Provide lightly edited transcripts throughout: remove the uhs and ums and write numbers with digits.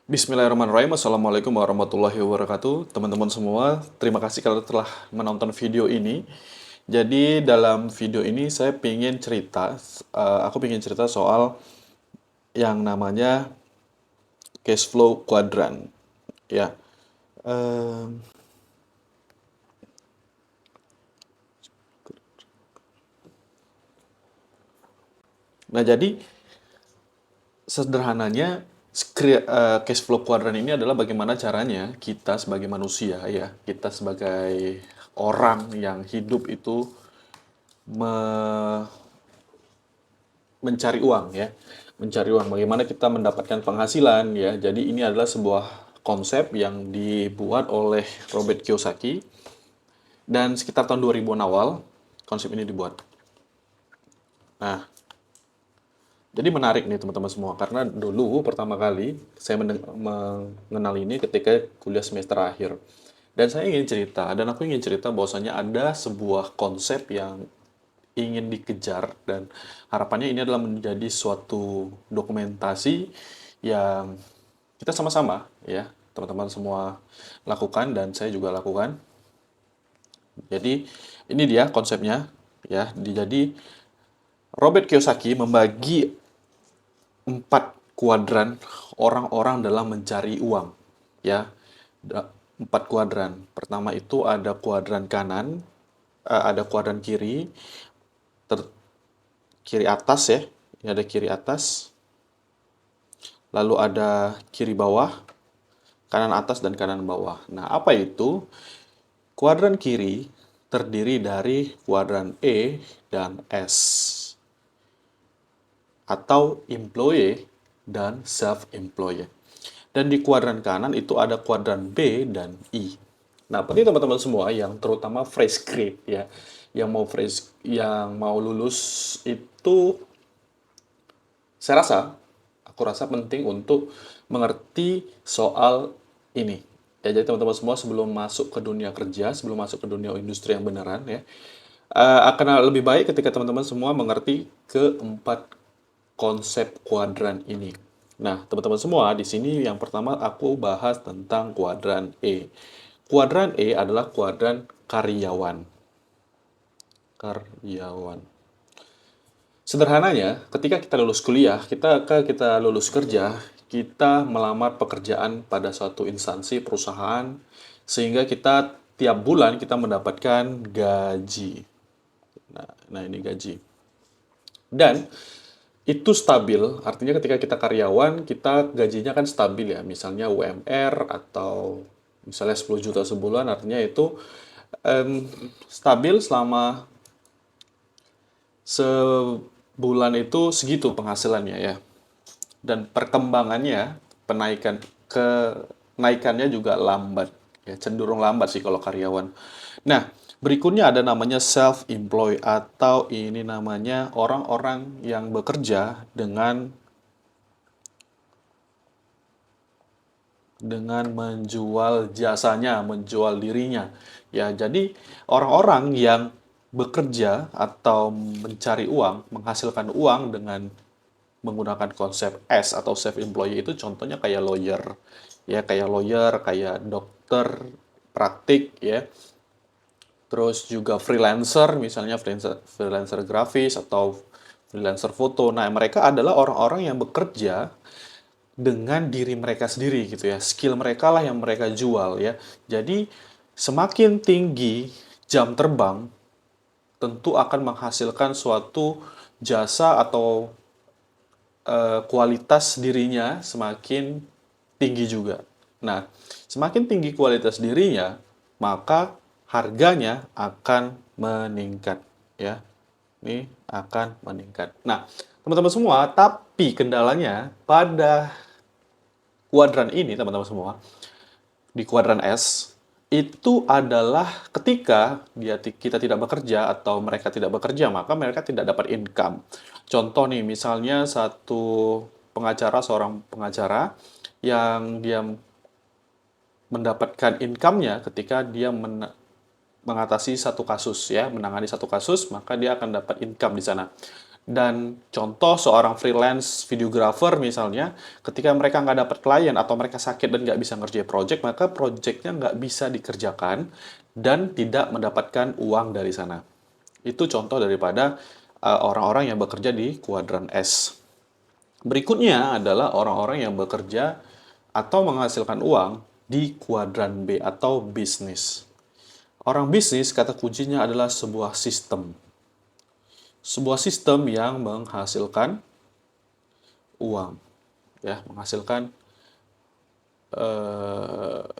Bismillahirrahmanirrahim. Assalamualaikum warahmatullahi wabarakatuh. Teman-teman semua, terima kasih kalau telah menonton video ini. Jadi dalam video ini saya ingin cerita, aku ingin cerita soal yang namanya cash flow quadrant. Ya, Em, nah jadi sederhananya cash flow quadrant ini adalah bagaimana caranya kita sebagai manusia ya, kita sebagai orang yang hidup itu me- mencari uang ya, mencari uang. Bagaimana kita mendapatkan penghasilan ya. Jadi ini adalah sebuah konsep yang dibuat oleh Robert Kiyosaki dan sekitar tahun 2000-an awal konsep ini dibuat. Nah, jadi menarik nih teman-teman semua karena dulu pertama kali saya mengenal ini ketika kuliah semester akhir. Dan saya ingin cerita, dan aku ingin cerita bahwasanya ada sebuah konsep yang ingin dikejar dan harapannya ini adalah menjadi suatu dokumentasi yang kita sama-sama ya teman-teman semua lakukan dan saya juga lakukan. Jadi ini dia konsepnya ya. Jadi Robert Kiyosaki membagi 4 kuadran orang-orang dalam mencari uang ya. 4 kuadran. Pertama itu ada kuadran kanan, ada kuadran kiri, kiri atas ya. Ini ada kiri atas, lalu ada kiri bawah, kanan atas, dan kanan bawah. Nah, apa itu? Kuadran kiri terdiri dari kuadran E dan S, atau employee dan self-employed. Dan di kuadran kanan itu ada kuadran B dan I. Nah, bagi teman-teman semua yang terutama fresh grade ya, yang mau lulus itu saya rasa, aku rasa penting untuk mengerti soal ini. Ya, jadi teman-teman semua sebelum masuk ke dunia kerja, sebelum masuk ke dunia industri yang beneran ya, akan lebih baik ketika teman-teman semua mengerti keempat konsep kuadran ini. Nah, teman-teman semua, di sini yang pertama aku bahas tentang kuadran E. Kuadran E adalah kuadran karyawan. Karyawan. Sederhananya, ketika kita lulus kuliah, kita lulus kerja, kita melamar pekerjaan pada suatu instansi perusahaan, sehingga kita tiap bulan kita mendapatkan gaji. Nah, ini gaji. Dan itu stabil, artinya ketika kita karyawan, kita gajinya kan stabil ya, misalnya UMR atau misalnya 10 juta sebulan, artinya itu stabil selama sebulan itu segitu penghasilannya ya. Dan perkembangannya, kenaikannya juga lambat ya, cenderung lambat sih kalau karyawan. Nah, berikutnya ada namanya self employed atau ini namanya orang-orang yang bekerja dengan menjual jasanya, menjual dirinya. Ya, jadi orang-orang yang bekerja atau mencari uang, menghasilkan uang dengan menggunakan konsep S atau self employee itu contohnya kayak lawyer. Ya, kayak lawyer, kayak dokter praktik ya. Terus juga freelancer, misalnya freelancer, freelancer grafis atau freelancer foto. Nah, mereka adalah orang-orang yang bekerja dengan diri mereka sendiri gitu ya. Skill mereka lah yang mereka jual ya. Jadi semakin tinggi jam terbang tentu akan menghasilkan suatu jasa atau kualitas dirinya semakin tinggi juga. Nah, semakin tinggi kualitas dirinya, maka harganya akan meningkat ya. Ini akan meningkat. Nah, teman-teman semua, tapi kendalanya pada kuadran ini, teman-teman semua, di kuadran S, itu adalah ketika kita tidak bekerja atau mereka tidak bekerja, maka mereka tidak dapat income. Contoh nih, misalnya seorang pengacara yang dia mendapatkan income-nya ketika dia mengatasi satu kasus ya, menangani satu kasus, maka dia akan dapat income di sana. Dan contoh seorang freelance videographer misalnya, ketika mereka nggak dapat klien atau mereka sakit dan nggak bisa ngerjain project, maka projectnya nggak bisa dikerjakan dan tidak mendapatkan uang dari sana. Itu contoh daripada orang-orang yang bekerja di kuadran S. Berikutnya adalah orang-orang yang bekerja atau menghasilkan uang di kuadran B atau bisnis. Orang bisnis, kata kuncinya adalah sebuah sistem. Sebuah sistem yang menghasilkan uang, ya, menghasilkan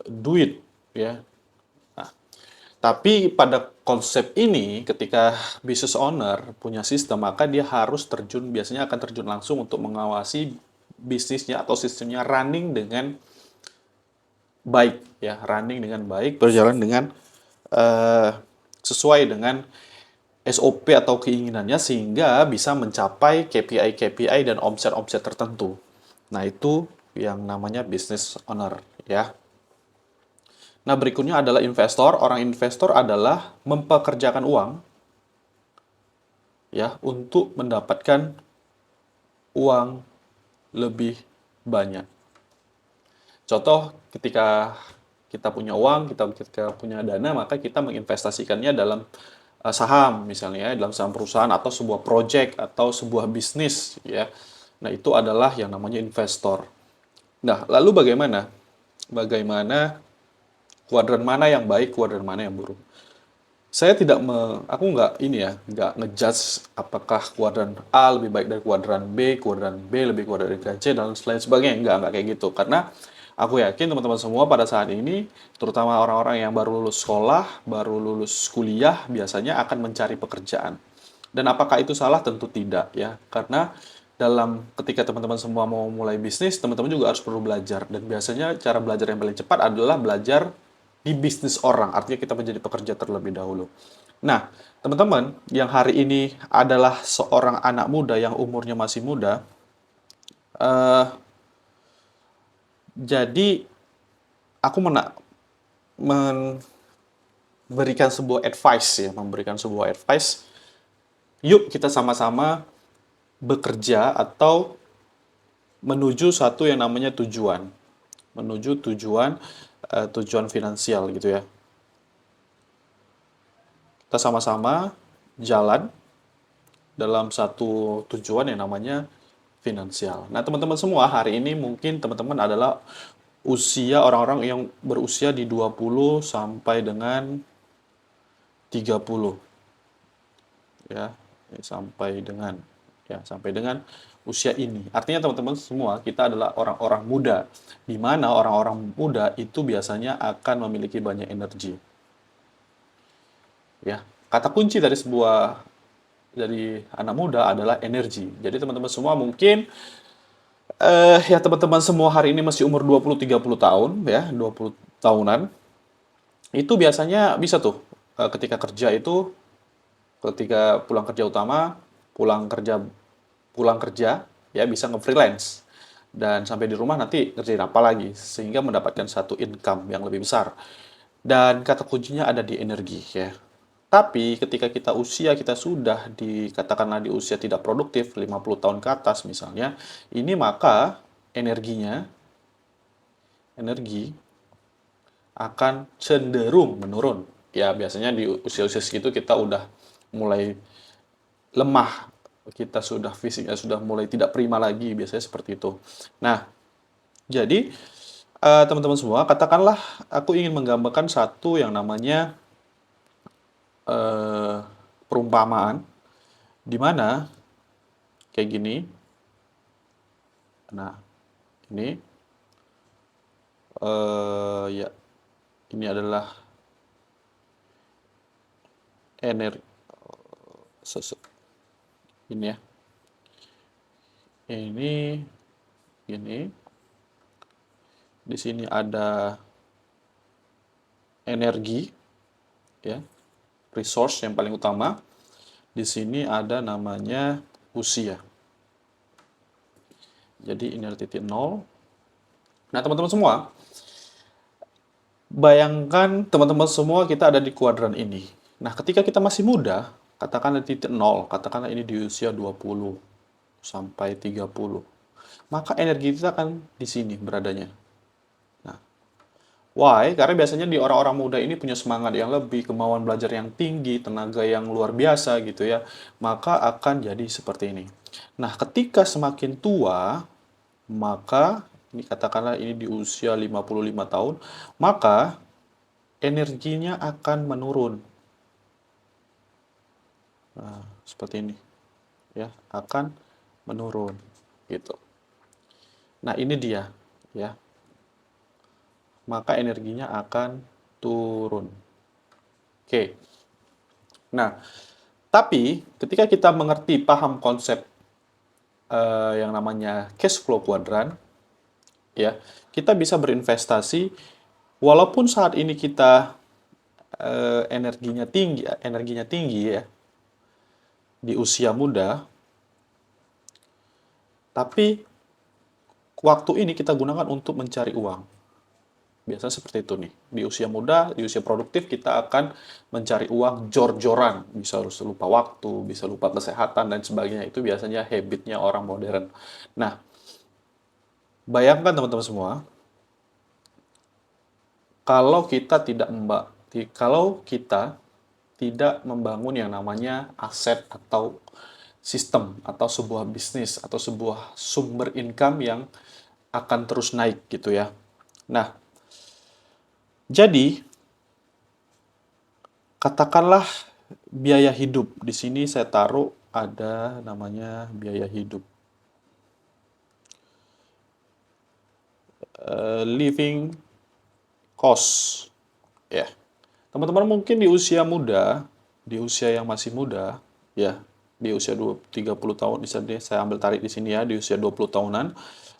duit, ya. Nah, tapi pada konsep ini, ketika business owner punya sistem, maka dia harus terjun, biasanya akan terjun langsung untuk mengawasi bisnisnya atau sistemnya running dengan baik, ya, running dengan baik, berjalan dengan eh, sesuai dengan SOP atau keinginannya sehingga bisa mencapai KPI-KPI dan omset-omset tertentu. Nah, itu yang namanya business owner, ya. Nah, berikutnya adalah investor. Orang investor adalah mempekerjakan uang ya untuk mendapatkan uang lebih banyak. Contoh, ketika kita punya uang, ketika punya dana, maka kita menginvestasikannya dalam saham misalnya, dalam saham perusahaan atau sebuah project atau sebuah bisnis ya. Nah, itu adalah yang namanya investor. Nah, lalu bagaimana? Bagaimana kuadran mana yang baik, kuadran mana yang buruk? Saya tidak aku nggak ini ya, nggak ngejudge apakah kuadran A lebih baik dari kuadran B lebih kuadran dari C dan lain sebagainya. Nggak kayak gitu. Karena aku yakin teman-teman semua pada saat ini, terutama orang-orang yang baru lulus sekolah, baru lulus kuliah, biasanya akan mencari pekerjaan. Dan apakah itu salah? Tentu tidak ya. Karena dalam ketika teman-teman semua mau mulai bisnis, teman-teman juga harus perlu belajar. Dan biasanya cara belajar yang paling cepat adalah belajar di bisnis orang. Artinya kita menjadi pekerja terlebih dahulu. Nah, teman-teman yang hari ini adalah seorang anak muda yang umurnya masih muda, eh, jadi aku memberikan sebuah advice ya, memberikan sebuah advice. Yuk kita sama-sama bekerja atau menuju satu yang namanya tujuan, menuju tujuan finansial gitu ya. Kita sama-sama jalan dalam satu tujuan yang namanya finansial. Nah, teman-teman semua, hari ini mungkin teman-teman adalah usia orang-orang yang berusia di 20 sampai dengan 30 ya, sampai dengan usia ini. Artinya teman-teman semua kita adalah orang-orang muda, di mana orang-orang muda itu biasanya akan memiliki banyak energi. Ya, kata kunci dari anak muda adalah energi. Jadi teman-teman semua mungkin ya teman-teman semua hari ini masih umur 20-30 tahun ya, 20 tahunan. Itu biasanya bisa tuh ketika kerja itu, ketika pulang kerja ya bisa nge-freelance dan sampai di rumah nanti ngerjain apa lagi sehingga mendapatkan satu income yang lebih besar. Dan kata kuncinya ada di energi ya. Tapi ketika kita sudah dikatakanlah di usia tidak produktif, 50 tahun ke atas misalnya, ini maka energi akan cenderung menurun. Ya, biasanya di usia-usia segitu kita udah mulai lemah, kita sudah fisiknya sudah mulai tidak prima lagi, biasanya seperti itu. Nah, jadi teman-teman semua, katakanlah aku ingin menggambarkan satu yang namanya eh, perumpamaan, di mana kayak gini. Nah, ini ya, ini adalah energi ini ya. Ini gini. Di sini ada energi ya, resource yang paling utama. Di sini ada namanya usia. Jadi ini adalah titik nol. Nah, teman-teman semua, bayangkan teman-teman semua kita ada di kuadran ini. Nah, ketika kita masih muda, katakanlah titik nol, katakanlah ini di usia 20 sampai 30, maka energi kita akan di sini beradanya. Nah, why? Karena biasanya di orang-orang muda ini punya semangat yang lebih, kemauan belajar yang tinggi, tenaga yang luar biasa gitu ya. Maka akan jadi seperti ini. Nah, ketika semakin tua, maka ini katakanlah ini di usia 55 tahun, maka energinya akan menurun. Nah, seperti ini ya, akan menurun gitu. Nah, ini dia ya. Maka energinya akan turun. Oke. Nah, tapi ketika kita mengerti paham konsep yang namanya cash flow quadrant, ya, kita bisa berinvestasi walaupun saat ini kita energinya tinggi ya di usia muda, tapi waktu ini kita gunakan untuk mencari uang. Biasanya seperti itu nih. Di usia muda, di usia produktif, kita akan mencari uang jor-joran. Bisa harus lupa waktu, bisa lupa kesehatan, dan sebagainya. Itu biasanya habitnya orang modern. Nah, bayangkan teman-teman semua, kalau kita kalau kita tidak membangun yang namanya aset atau sistem, atau sebuah bisnis, atau sebuah sumber income yang akan terus naik gitu ya. Nah, jadi katakanlah biaya hidup. Di sini saya taruh ada namanya biaya hidup. Living cost. Ya. Teman-teman mungkin di usia muda, di usia yang masih muda, ya, di usia 30 tahun, bisa deh saya ambil tarik di sini ya, di usia 20 tahunan,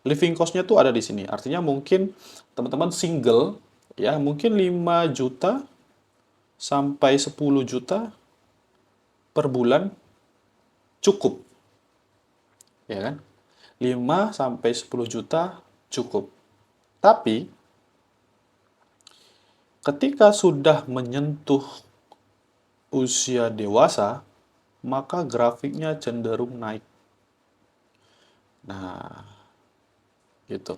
living cost-nya tuh ada di sini. Artinya mungkin teman-teman single, ya, mungkin 5 juta sampai 10 juta per bulan cukup, ya kan? 5 sampai 10 juta cukup. Tapi ketika sudah menyentuh usia dewasa, maka grafiknya cenderung naik. Nah, gitu.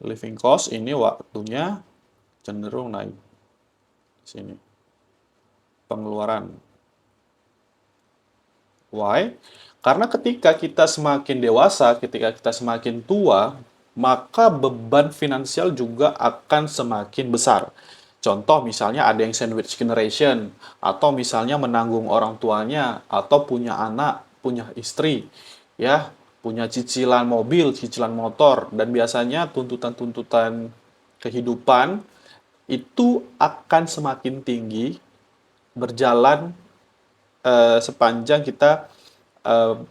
Living cost ini waktunya cenderung naik. Sini. Pengeluaran. Why? Karena ketika kita semakin dewasa, ketika kita semakin tua, maka beban finansial juga akan semakin besar. Contoh misalnya ada yang sandwich generation, atau misalnya menanggung orang tuanya, atau punya anak, punya istri, ya, punya cicilan mobil, cicilan motor, dan biasanya tuntutan-tuntutan kehidupan itu akan semakin tinggi berjalan sepanjang kita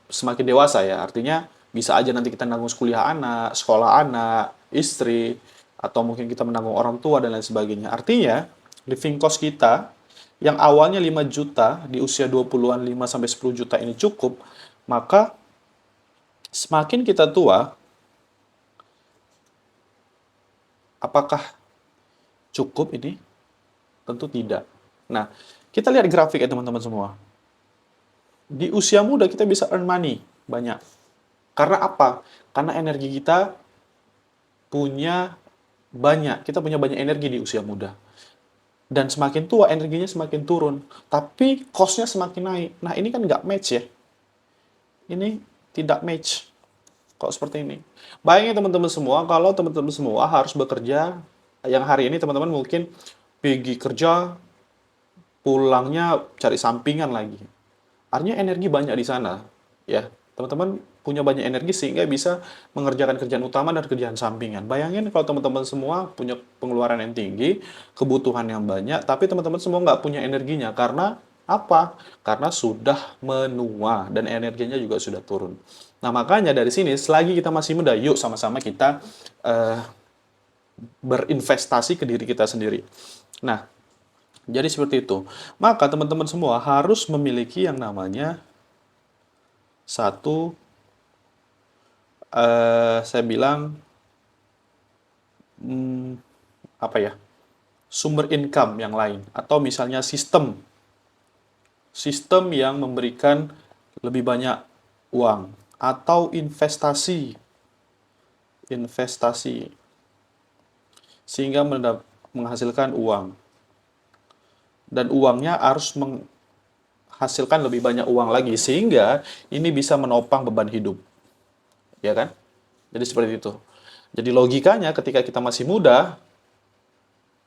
semakin dewasa ya. Artinya bisa aja nanti kita nanggung kuliah anak, sekolah anak, istri, atau mungkin kita menanggung orang tua dan lain sebagainya. Artinya, living cost kita yang awalnya 5 juta di usia 20-an 5 sampai 10 juta ini cukup, maka semakin kita tua, apakah cukup ini? Tentu tidak. Nah, kita lihat grafik ya teman-teman semua. Di usia muda kita bisa earn money banyak. Karena apa? Karena energi kita punya kita punya banyak energi di usia muda. Dan semakin tua energinya semakin turun, tapi cost-nya semakin naik. Nah, ini kan nggak match ya. Ini tidak match. Kok seperti ini? Bayangin teman-teman semua, kalau teman-teman semua harus bekerja, yang hari ini teman-teman mungkin pergi kerja, pulangnya cari sampingan lagi. Artinya energi banyak di sana, ya. Teman-teman punya banyak energi sehingga bisa mengerjakan kerjaan utama dan kerjaan sampingan. Bayangin kalau teman-teman semua punya pengeluaran yang tinggi, kebutuhan yang banyak, tapi teman-teman semua nggak punya energinya. Karena apa? Karena sudah menua dan energinya juga sudah turun. Nah, makanya dari sini, selagi kita masih muda, yuk sama-sama kita eh, berinvestasi ke diri kita sendiri. Nah, jadi seperti itu. Maka teman-teman semua harus memiliki yang namanya satu, saya bilang, apa ya, sumber income yang lain, atau misalnya sistem yang memberikan lebih banyak uang, atau investasi sehingga menghasilkan uang, dan uangnya harus menghasilkan lebih banyak uang lagi sehingga ini bisa menopang beban hidup, ya kan? Jadi seperti itu. Jadi logikanya ketika kita masih muda,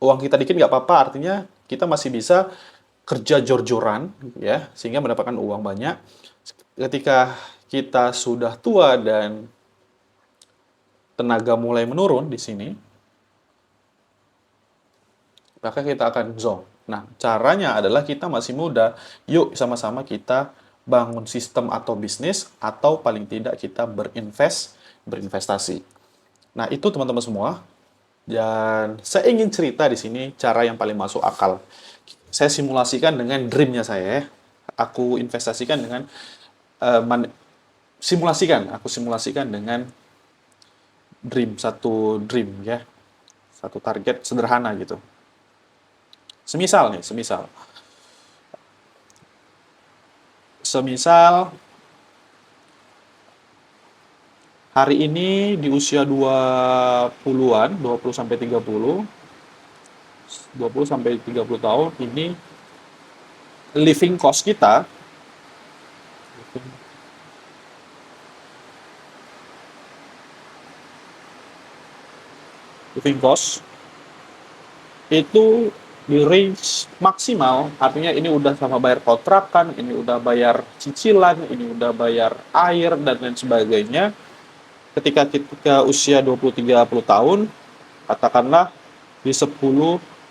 uang kita dikit nggak apa-apa, artinya kita masih bisa kerja jor-joran, ya, sehingga mendapatkan uang banyak. Ketika kita sudah tua dan tenaga mulai menurun di sini, maka kita akan zonk. Nah, caranya adalah kita masih muda, yuk sama-sama kita bangun sistem atau bisnis, atau paling tidak kita berinvestasi. Nah, itu teman-teman semua. Dan saya ingin cerita di sini cara yang paling masuk akal. Saya simulasikan dengan dream-nya saya, ya. Aku investasikan dengan aku simulasikan dengan satu dream, ya. Satu target sederhana gitu. Semisal hari ini di usia 20-an, 20 sampai 30, 20 sampai 30 tahun ini living cost kita itu di range maksimal, artinya ini udah sama bayar kontrakan, ini udah bayar cicilan, ini udah bayar air dan lain sebagainya. Ketika usia 20-30 tahun, katakanlah di 10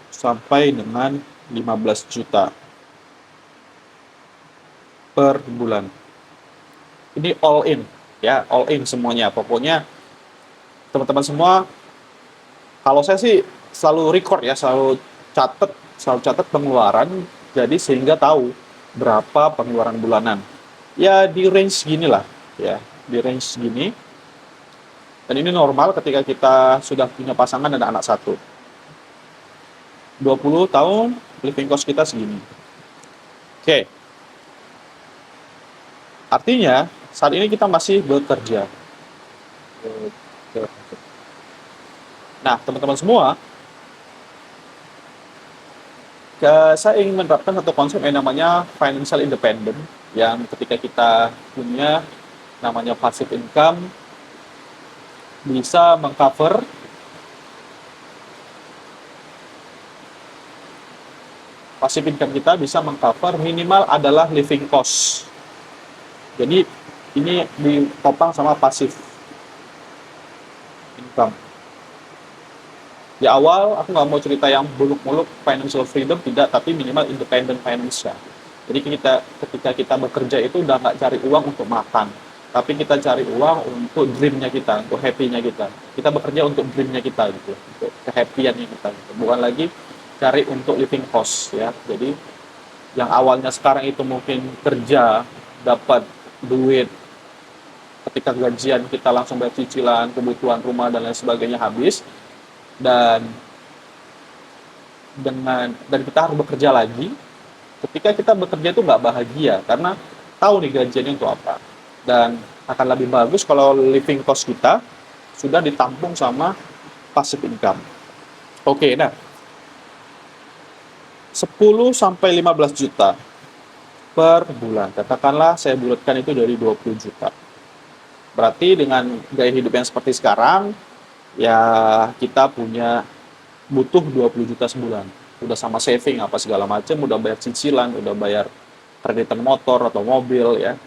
sampai dengan 15 juta per bulan. Ini all in, ya, all in semuanya. Pokoknya teman-teman semua, kalau saya sih selalu record, ya, selalu catat pengeluaran, jadi sehingga tahu berapa pengeluaran bulanan. Ya di range segini lah, ya, di range segini. Dan ini normal ketika kita sudah punya pasangan dan anak satu. 20 tahun, living cost kita segini. Oke. Artinya, saat ini kita masih bekerja. Nah, teman-teman semua, saya ingin menerapkan satu konsep yang namanya financial independent, yang ketika kita punya namanya passive income, bisa mengcover minimal adalah living cost. Jadi ini ditopang sama passive income. Di awal aku nggak mau cerita yang muluk-muluk financial freedom, tidak, tapi minimal independent financial. Jadi ketika kita bekerja itu udah nggak cari uang untuk makan, tapi kita cari uang untuk dream-nya kita, untuk happy-nya kita. Kita bekerja untuk dream-nya kita gitu, untuk kehappy-annya kita gitu. Bukan lagi cari untuk living cost, ya. Jadi yang awalnya sekarang itu mungkin kerja dapat duit, ketika gajian kita langsung bayar cicilan, kebutuhan rumah dan lain sebagainya habis, dan kita harus bekerja lagi. Ketika kita bekerja itu nggak bahagia karena tahu nih gajiannya untuk apa. Dan akan lebih bagus kalau living cost kita sudah ditampung sama passive income. Oke, nah 10 sampai 15 juta per bulan. Katakanlah saya bulatkan itu dari 20 juta. Berarti dengan gaya hidup yang seperti sekarang, ya kita butuh 20 juta sebulan. Udah sama saving apa segala macam, udah bayar cicilan, udah bayar kreditan motor atau mobil, ya.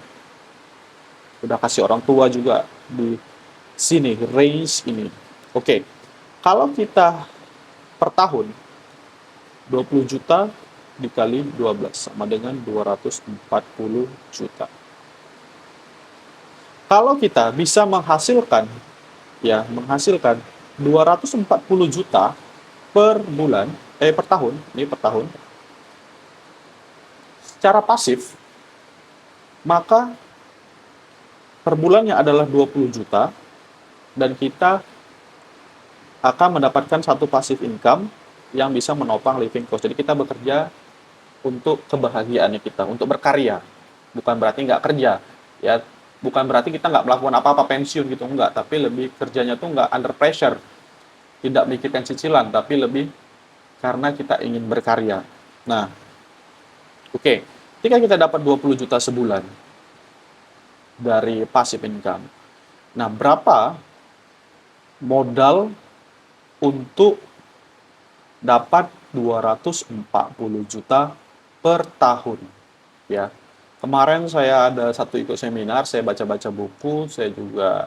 Udah kasih orang tua juga di sini, range ini. Oke. Kalau kita per tahun 20 juta dikali 12 sama dengan 240 juta. Kalau kita bisa menghasilkan 240 juta per tahun, secara pasif, maka per bulannya adalah 20 juta, dan kita akan mendapatkan satu passive income yang bisa menopang living cost. Jadi kita bekerja untuk kebahagiaannya kita, untuk berkarya. Bukan berarti nggak kerja, ya. Bukan berarti kita nggak melakukan apa-apa pensiun gitu, enggak. Tapi lebih kerjanya tuh nggak under pressure, tidak mikirkan cicilan, tapi lebih karena kita ingin berkarya. Nah, oke. Ketika kita dapat 20 juta sebulan dari passive income, nah berapa modal untuk dapat 240 juta per tahun, ya. Kemarin saya ada satu ikut seminar, saya baca-baca buku, saya juga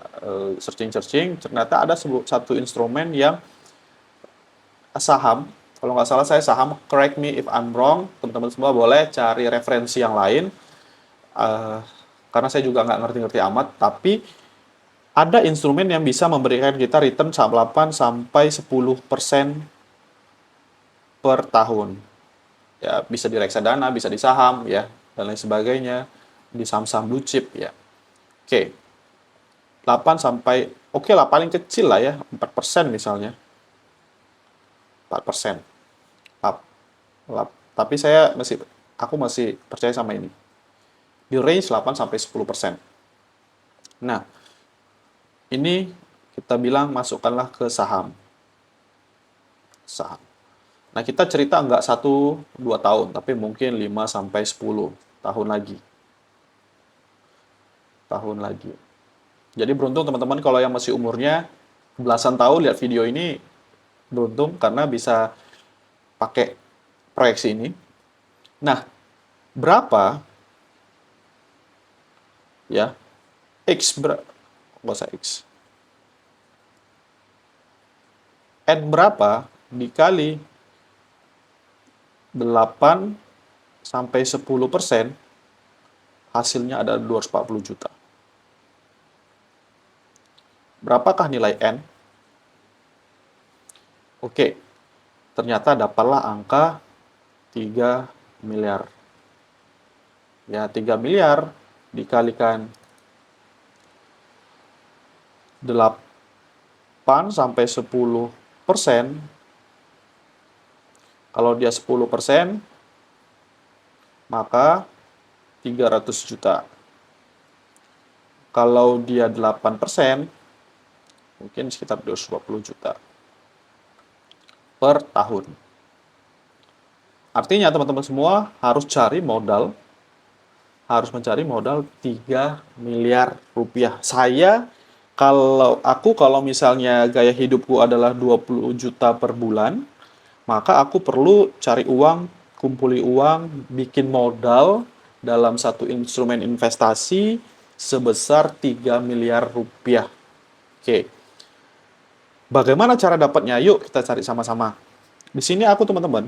searching-searching, ternyata ada satu instrumen yang saham, kalau nggak salah saya saham, correct me if I'm wrong, teman-teman semua boleh cari referensi yang lain, eh, karena saya juga nggak ngerti-ngerti amat, tapi ada instrumen yang bisa memberikan kita return 8 sampai 10% per tahun. Ya, bisa di reksadana, bisa di saham, ya, dan lain sebagainya, di saham-saham blue chip, ya. Oke, 8 sampai, oke lah, paling kecil lah ya, 4% misalnya. 4%. Tapi aku masih percaya sama ini. Di range 8 sampai 10%. Nah, ini kita bilang masukkanlah ke saham. Saham. Nah, kita cerita nggak 1-2 tahun, tapi mungkin 5 sampai 10 tahun lagi. Tahun lagi. Jadi beruntung teman-teman kalau yang masih umurnya belasan tahun lihat video ini, beruntung karena bisa pakai proyeksi ini. Nah, berapa ya? Nggak usah X. N berapa dikali 8 sampai 10%, hasilnya ada 240 juta. Berapakah nilai N? Oke, ternyata dapatlah angka 3 miliar. Ya, 3 miliar dikalikan 8 sampai 10%. Kalau dia 10%, maka 300 juta. Kalau dia 8%, mungkin sekitar 220 juta per tahun. Artinya teman-teman semua harus mencari modal 3 miliar rupiah. Kalau misalnya gaya hidupku adalah 20 juta per bulan, maka aku perlu cari uang, kumpuli uang, bikin modal dalam satu instrumen investasi sebesar 3 miliar rupiah. Oke. Bagaimana cara dapatnya? Yuk kita cari sama-sama. Di sini aku teman-teman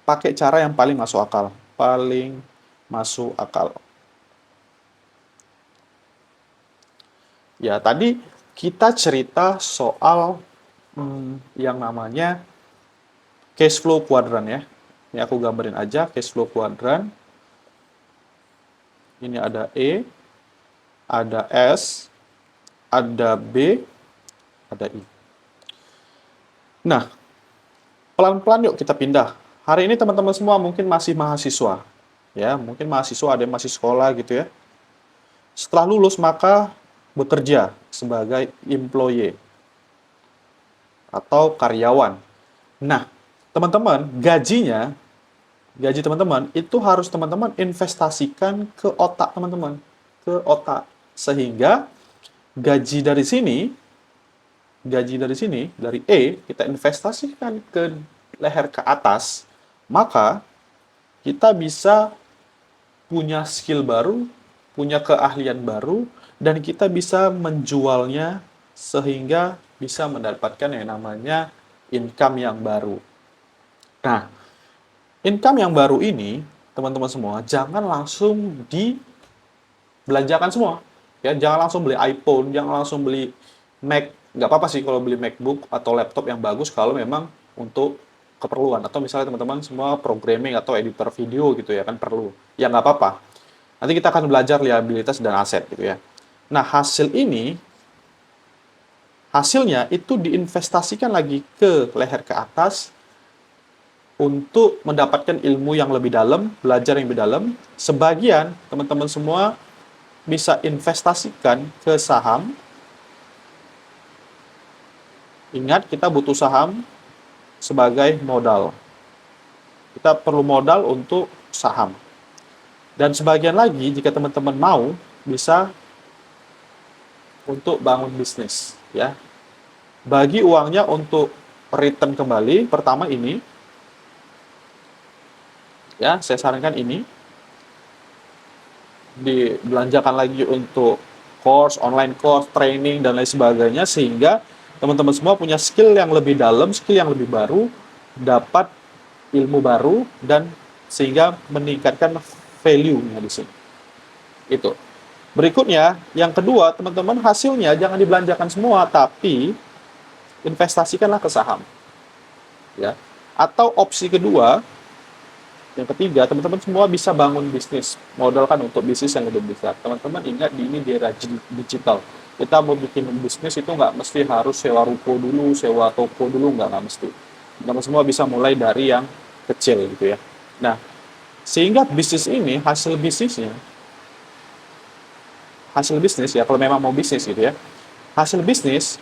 pakai cara yang paling masuk akal. Paling masuk akal. Ya, tadi kita cerita soal yang namanya cash flow quadrant ya. Ini aku gambarin aja cash flow quadrant. Ini ada E, ada S, ada B, ada I. Nah, pelan-pelan yuk kita pindah. Hari ini teman-teman semua mungkin masih mahasiswa. Ya, mungkin mahasiswa, ada yang masih sekolah gitu ya. Setelah lulus maka bekerja sebagai employee atau karyawan. Nah, teman-teman, gaji teman-teman itu harus teman-teman investasikan ke otak teman-teman, ke otak. Sehingga gaji dari sini, dari E, kita investasikan ke leher ke atas, maka kita bisa punya skill baru, punya keahlian baru, dan kita bisa menjualnya sehingga bisa mendapatkan yang namanya income yang baru. Nah, income yang baru ini, teman-teman semua, jangan langsung dibelanjakan semua. Ya, jangan langsung beli iPhone, jangan langsung beli Mac. Nggak apa-apa sih kalau beli MacBook atau laptop yang bagus kalau memang untuk keperluan. Atau misalnya teman-teman semua programming atau editor video gitu ya, kan perlu. Ya nggak apa-apa. Nanti kita akan belajar liabilitas dan aset gitu ya. Nah, hasilnya itu diinvestasikan lagi ke leher ke atas untuk mendapatkan ilmu yang lebih dalam, belajar yang lebih dalam. Sebagian teman-teman semua bisa investasikan ke saham. Ingat, kita butuh saham sebagai modal. Kita perlu modal untuk saham. Dan sebagian lagi, jika teman-teman mau, bisa untuk bangun bisnis. Ya, bagi uangnya untuk return kembali, pertama ini, ya saya sarankan ini, dibelanjakan lagi untuk course, online course, training, dan lain sebagainya, sehingga teman-teman semua punya skill yang lebih dalam, skill yang lebih baru, dapat ilmu baru, dan sehingga meningkatkan value-nya di sini. Itu. Berikutnya, yang kedua, teman-teman, hasilnya jangan dibelanjakan semua, tapi investasikanlah ke saham. Ya. Atau opsi kedua, yang ketiga, teman-teman semua bisa bangun bisnis, modalkan untuk bisnis yang lebih besar. Teman-teman ingat, ini di era digital. Kita mau bikin bisnis itu nggak mesti harus sewa ruko dulu, sewa toko dulu, nggak mesti. Teman-teman semua bisa mulai dari yang kecil gitu ya. Nah, sehingga bisnis ini, hasil bisnis ya, kalau memang mau bisnis gitu ya, hasil bisnis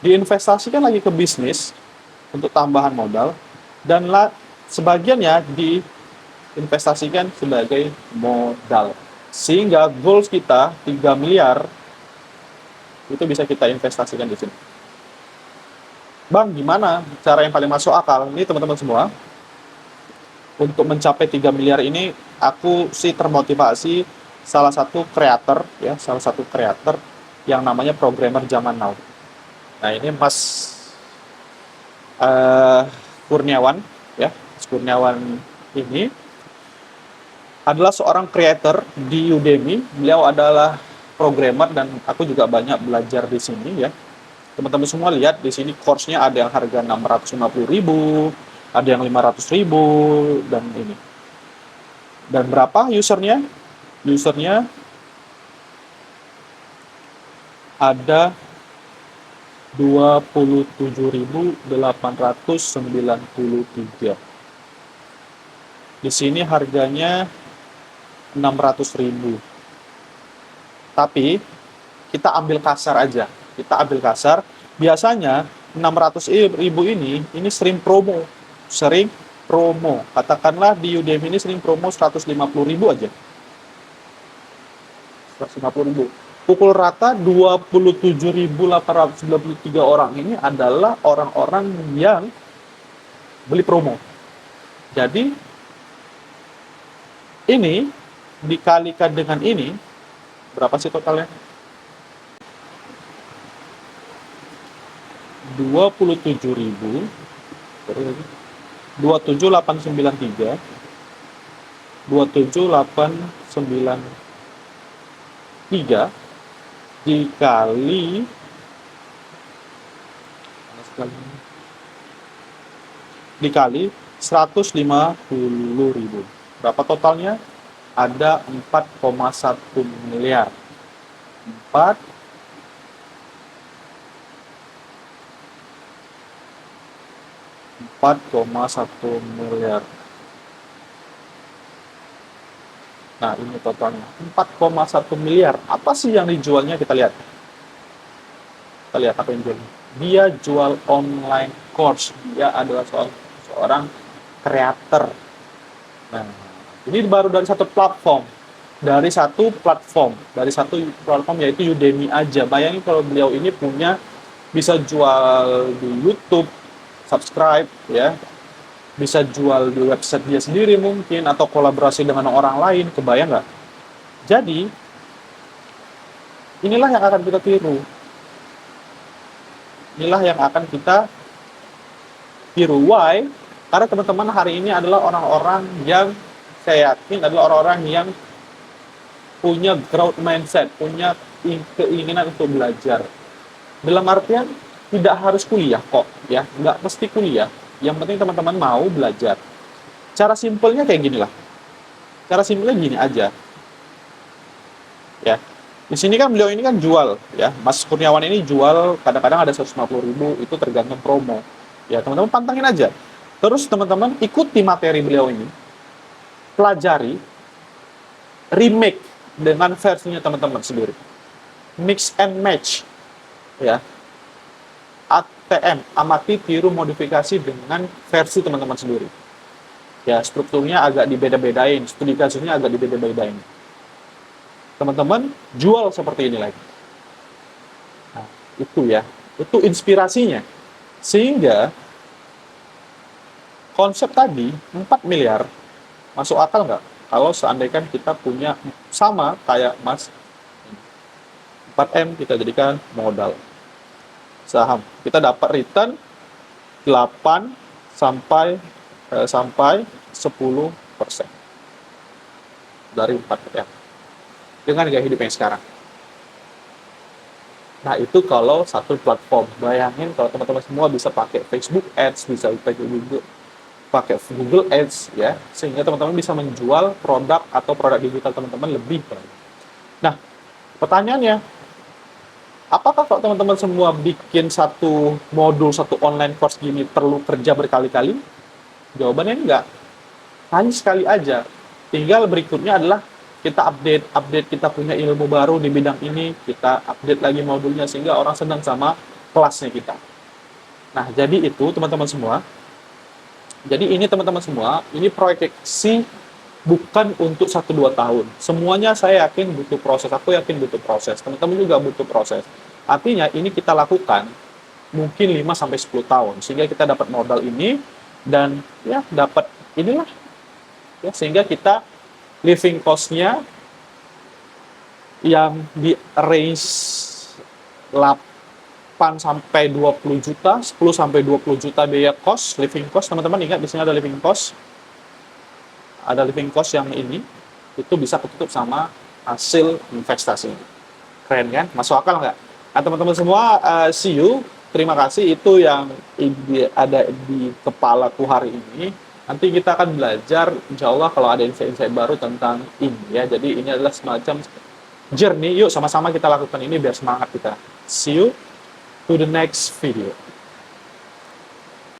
diinvestasikan lagi ke bisnis untuk tambahan modal, dan sebagiannya diinvestasikan sebagai modal. Sehingga goals kita 3 miliar itu bisa kita investasikan di sini. Bang, gimana cara yang paling masuk akal? Ini teman-teman semua, untuk mencapai 3 miliar ini, aku sih termotivasi salah satu kreator yang namanya programmer zaman now. Nah, ini Mas Kurniawan, ya. Kurniawan ini adalah seorang creator di Udemy. Beliau adalah programmer dan aku juga banyak belajar di sini ya. Teman-teman semua lihat di sini course-nya ada yang harga 650.000, ada yang 500.000 dan ini. Dan berapa usernya? Usernya ada 27.893. Di sini harganya 600.000. Tapi kita ambil kasar aja. Kita ambil kasar. Biasanya 600.000 ini sering promo. Sering promo. Katakanlah di Udemy ini sering promo 150.000 aja. 150.000. Pukul rata 27.893 orang ini adalah orang-orang yang beli promo. Jadi ini dikalikan dengan ini, berapa sih totalnya? 27.000, 27893, 27893 dikali 150.000. Berapa totalnya? Ada 4,1 miliar. 4,1 miliar. Nah, ini totalnya 4,1 miliar. Apa sih yang dijualnya? Kita lihat. Kita lihat apa yang jualnya. Dia jual online course. Dia adalah seorang kreator. Nah, ini baru dari satu platform. Dari satu platform yaitu Udemy aja. Bayangin kalau beliau ini bisa jual di YouTube, subscribe ya. Bisa jual di website dia sendiri mungkin, atau kolaborasi dengan orang lain, kebayang nggak? Jadi, inilah yang akan kita tiru. Inilah yang akan kita tiru. Why? Karena teman-teman hari ini adalah orang-orang yang saya yakin adalah orang-orang yang punya growth mindset, punya keinginan untuk belajar. Dalam artian tidak harus kuliah kok, ya, nggak mesti kuliah. Yang penting teman-teman mau belajar. Cara simpelnya kayak gini lah. Cara simpelnya gini aja. Ya. Di sini kan beliau ini kan jual ya, Mas Kurniawan ini jual kadang-kadang ada 150.000, itu tergantung promo. Ya teman-teman pantangin aja. Terus teman-teman ikuti materi beliau ini, pelajari, remake dengan versinya teman-teman sendiri. Mix and match ya. ATM, amati, tiru, modifikasi dengan versi teman-teman sendiri. Ya, strukturnya agak dibeda-bedain, studi kasusnya agak dibeda-bedain. Teman-teman jual seperti ini lagi. Nah, itu ya, itu inspirasinya. Sehingga konsep tadi 4 miliar masuk akal nggak? Kalau seandainya kita punya sama kayak Mas 4M kita jadikan modal saham. Kita dapat return 8 sampai 10% dari 4M dengan gaya hidup yang sekarang. Nah, itu kalau satu platform. Bayangin kalau teman-teman semua bisa pakai Facebook Ads, bisa pakai Google Ads ya, sehingga teman-teman bisa menjual produk atau produk digital teman-teman lebih banyak. Nah, pertanyaannya, apakah kalau teman-teman semua bikin satu modul, satu online course gini perlu kerja berkali-kali? Jawabannya enggak. Hanya sekali aja. Tinggal berikutnya adalah kita update, kita punya ilmu baru di bidang ini, kita update lagi modulnya sehingga orang senang sama kelasnya kita. Nah, jadi itu teman-teman semua. Jadi ini teman-teman semua, ini proyeksi bukan untuk 1-2 tahun. Semuanya saya yakin butuh proses, aku yakin butuh proses, teman-teman juga butuh proses. Artinya ini kita lakukan mungkin 5-10 tahun, sehingga kita dapat modal ini, dan ya dapat inilah, ya, sehingga kita living cost-nya yang di range 8-20 juta, 10-20 juta biaya cost, living cost, teman-teman ingat di sini ada living cost. Ada living cost yang ini, itu bisa ketutup sama hasil investasi. Keren kan? Masuk akal nggak? Nah, teman-teman semua, see you. Terima kasih, itu yang ada di kepalaku hari ini. Nanti kita akan belajar, insya Allah kalau ada insight-insight baru tentang ini ya. Jadi ini adalah semacam journey, yuk sama-sama kita lakukan ini biar semangat kita. See you to the next video.